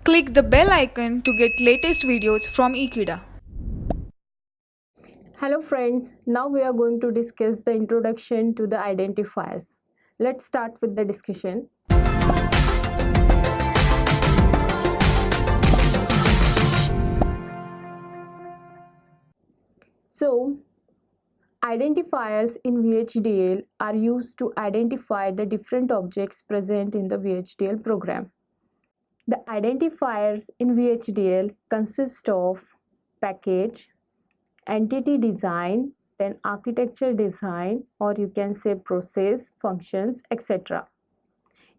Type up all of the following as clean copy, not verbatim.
Click the bell icon to get latest videos from Ekeeda. Hello friends, now we are going to discuss the introduction to the identifiers. Let's start with the discussion. So, identifiers in VHDL are used to identify the different objects present in the VHDL program. The identifiers in VHDL consist of package, entity design, then architecture design, or you can say process, functions, etc.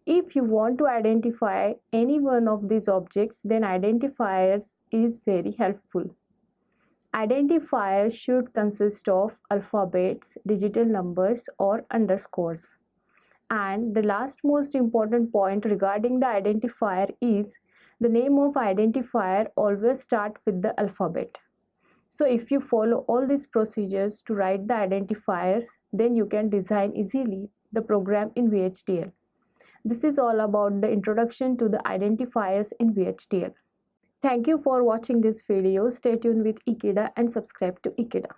If you want to identify any one of these objects, then identifiers is very helpful. Identifiers should consist of alphabets, digital numbers, or underscores. And the last most important point regarding the identifier is the name of identifier always start with the alphabet. So if you follow all these procedures to write the identifiers, then you can design easily the program in VHDL. This is all about the introduction to the identifiers in VHDL. Thank you for watching this video. Stay tuned with Ekeeda and subscribe to Ekeeda.